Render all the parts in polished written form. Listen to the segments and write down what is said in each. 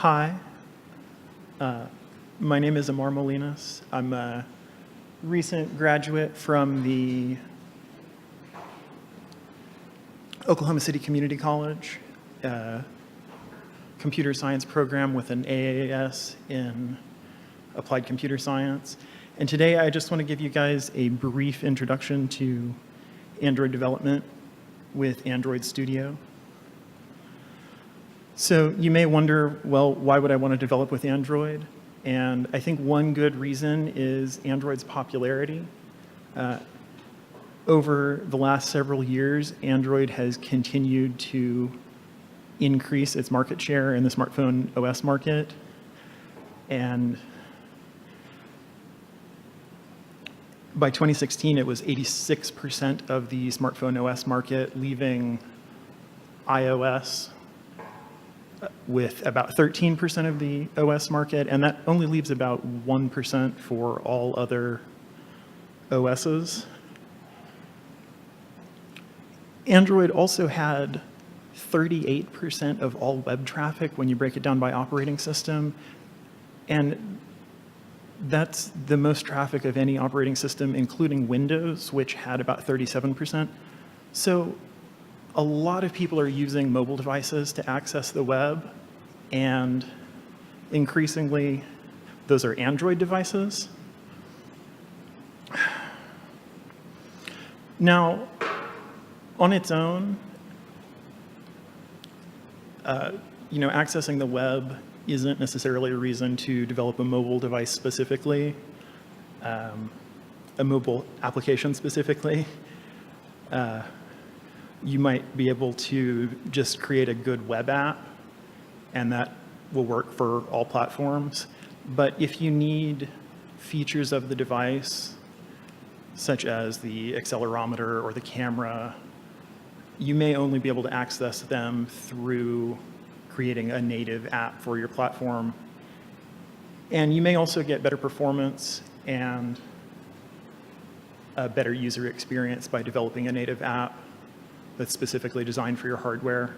Hi, my name is Amar Molinas. I'm a recent graduate from the Oklahoma City Community College computer science program with an AAS in applied computer science. And today I just want to give you guys a brief introduction to Android development with Android Studio. So you may wonder, well, why would I want to develop with Android? And I think one good reason is Android's popularity. Over the last several years, Android has continued to increase its market share in the smartphone OS market. And by 2016, it was 86% of the smartphone OS market, leaving iOS with about 13% of the OS market, and that only leaves about 1% for all other OSs. Android also had 38% of all web traffic when you break it down by operating system, and that's the most traffic of any operating system, including Windows, which had about 37%. So a lot of people are using mobile devices to access the web, and increasingly, those are Android devices. Now, on its own, accessing the web isn't necessarily a reason to develop a mobile device specifically, a mobile application specifically. You might be able to just create a good web app, and that will work for all platforms. But if you need features of the device, such as the accelerometer or the camera, you may only be able to access them through creating a native app for your platform. And you may also get better performance and a better user experience by developing a native app that's specifically designed for your hardware.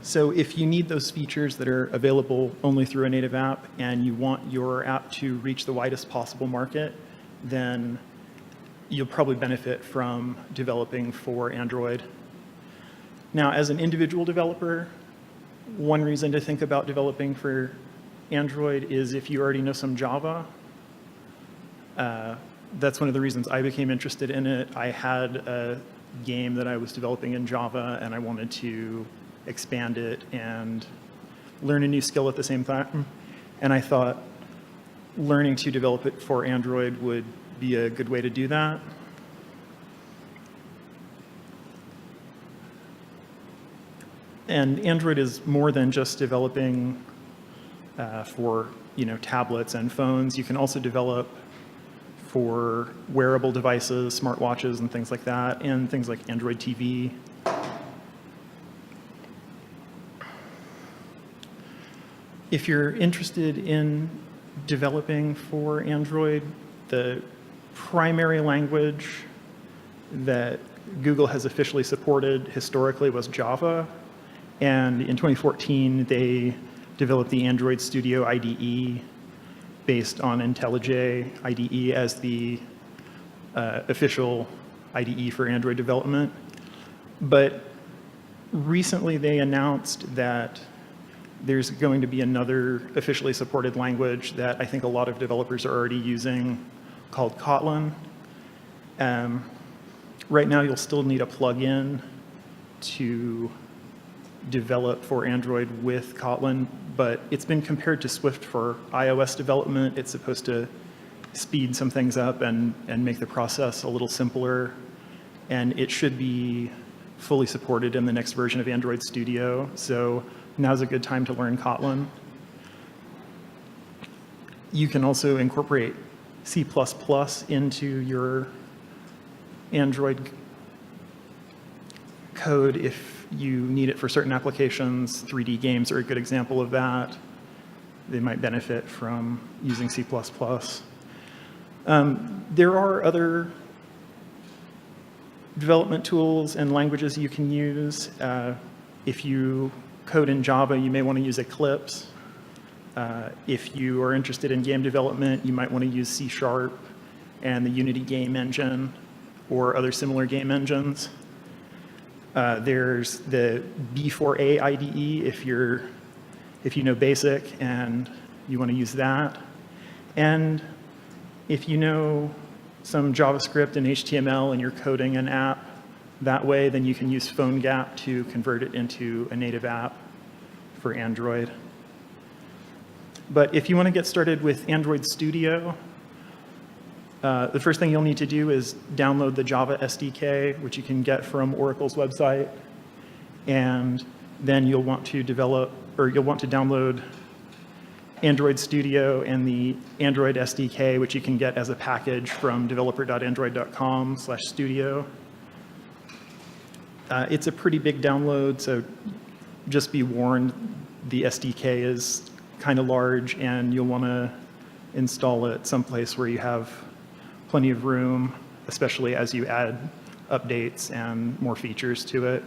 So if you need those features that are available only through a native app and you want your app to reach the widest possible market, then you'll probably benefit from developing for Android. Now, as an individual developer, one reason to think about developing for Android is if you already know some Java. That's one of the reasons I became interested in it. I had a game that I was developing in Java, and I wanted to expand it and learn a new skill at the same time. And I thought learning to develop it for Android would be a good way to do that. And Android is more than just developing for tablets and phones. You can also develop for wearable devices, smartwatches, and things like that, and things like Android TV. If you're interested in developing for Android, the primary language that Google has officially supported historically was Java. And in 2014, they developed the Android Studio IDE based on IntelliJ IDE as the official IDE for Android development. But recently they announced that there's going to be another officially supported language that I think a lot of developers are already using called Kotlin. Right now you'll still need a plugin to develop for Android with Kotlin, but it's been compared to Swift for iOS development. It's supposed to speed some things up and make the process a little simpler, and it should be fully supported in the next version of Android Studio. So now's a good time to learn Kotlin. You can also incorporate C++ into your Android code if you need it for certain applications. 3D games are a good example of that. They might benefit from using C++. There are other development tools and languages you can use. If you code in Java, you may want to use Eclipse. If you are interested in game development, you might want to use C# and the Unity game engine or other similar game engines. There's the B4A IDE if you know BASIC and you want to use that. And if you know some JavaScript and HTML and you're coding an app that way, then you can use PhoneGap to convert it into a native app for Android. But if you want to get started with Android Studio, the first thing you'll need to do is download the Java SDK, which you can get from Oracle's website. And then you'll want to download Android Studio and the Android SDK, which you can get as a package from developer.android.com/studio. It's a pretty big download, so just be warned, the SDK is kind of large, and you'll want to install it someplace where you have plenty of room, especially as you add updates and more features to it.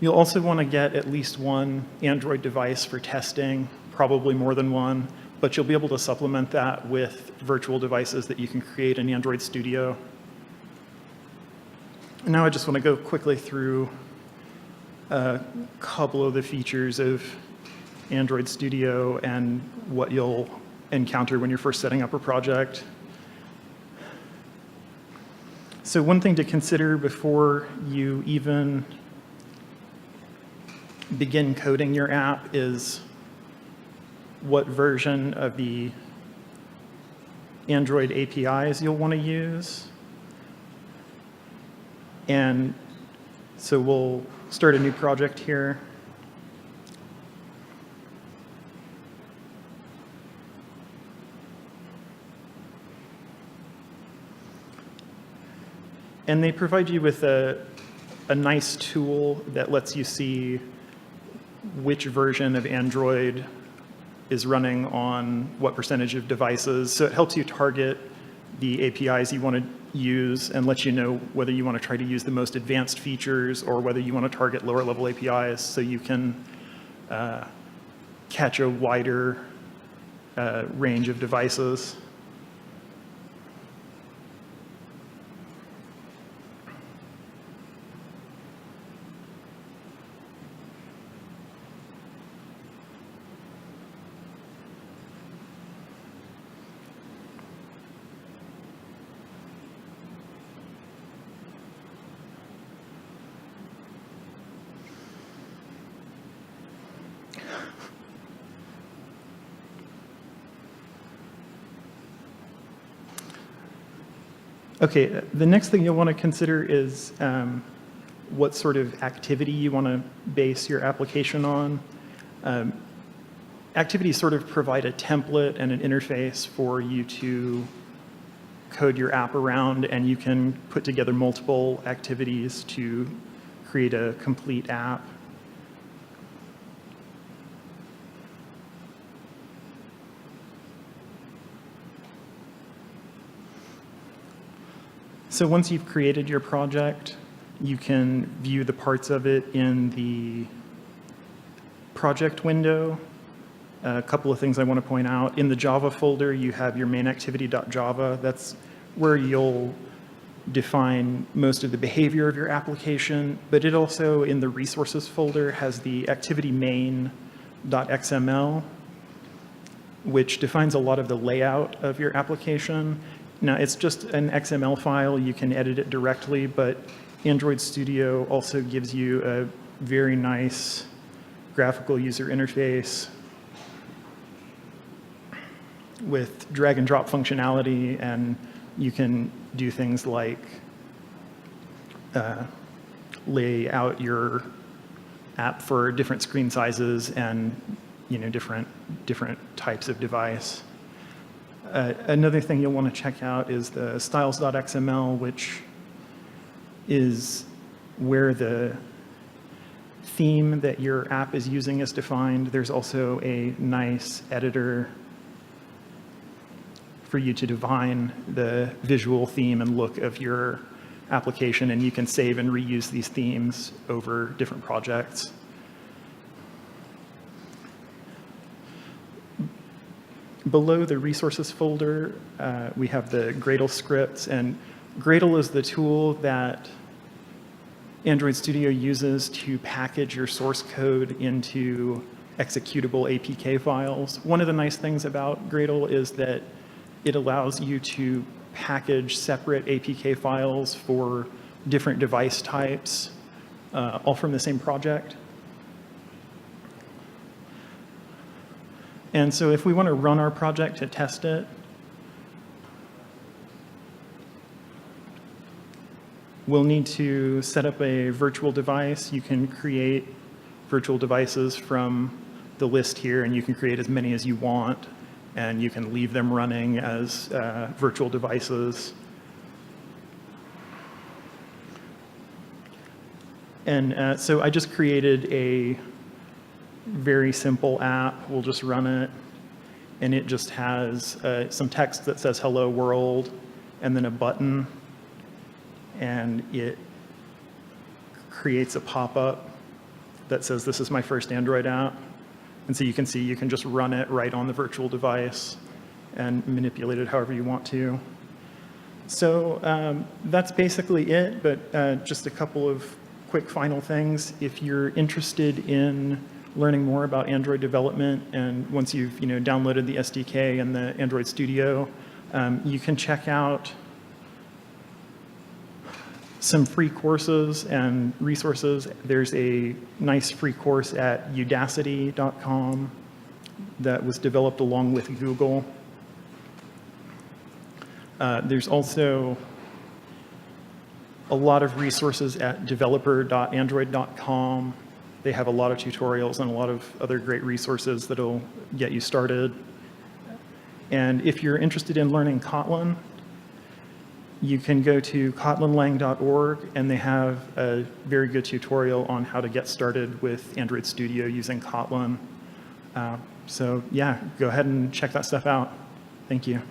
You'll also want to get at least one Android device for testing, probably more than one, but you'll be able to supplement that with virtual devices that you can create in Android Studio. And now I just want to go quickly through a couple of the features of Android Studio and what you'll encounter when you're first setting up a project. So one thing to consider before you even begin coding your app is what version of the Android APIs you'll want to use. And so we'll start a new project here. And they provide you with a nice tool that lets you see which version of Android is running on what percentage of devices. So it helps you target the APIs you want to use and lets you know whether you want to try to use the most advanced features or whether you want to target lower level APIs so you can catch a wider range of devices. Okay, the next thing you'll want to consider is what sort of activity you want to base your application on. Activities sort of provide a template and an interface for you to code your app around, and you can put together multiple activities to create a complete app. So once you've created your project, you can view the parts of it in the project window. A couple of things I want to point out. In the Java folder, you have your main activity.java. That's where you'll define most of the behavior of your application, but it also, in the resources folder, has the activity main.xml, which defines a lot of the layout of your application. Now, it's just an XML file. You can edit it directly, but Android Studio also gives you a very nice graphical user interface with drag and drop functionality, and you can do things like lay out your app for different screen sizes and different types of device. Another thing you'll want to check out is the styles.xml, which is where the theme that your app is using is defined. There's also a nice editor for you to define the visual theme and look of your application, and you can save and reuse these themes over different projects. below the resources folder, we have the Gradle scripts, and Gradle is the tool that Android Studio uses to package your source code into executable APK files. One of the nice things about Gradle is that it allows you to package separate APK files for different device types, all from the same project. And so if we want to run our project to test it, we'll need to set up a virtual device. You can create virtual devices from the list here, and you can create as many as you want, and you can leave them running as virtual devices. And so I just created a very simple app. We'll just run it, and it just has some text that says hello world, and then a button, and it creates a pop-up that says this is my first Android app. And so you can see you can just run it right on the virtual device and manipulate it however you want to. So that's basically it, but just a couple of quick final things. If you're interested in learning more about Android development, and once you've downloaded the SDK and the Android Studio, you can check out some free courses and resources. There's a nice free course at udacity.com that was developed along with Google. There's also a lot of resources at developer.android.com. They have a lot of tutorials and a lot of other great resources that'll get you started. And if you're interested in learning Kotlin, you can go to kotlinlang.org, and they have a very good tutorial on how to get started with Android Studio using Kotlin. So yeah, go ahead and check that stuff out. Thank you.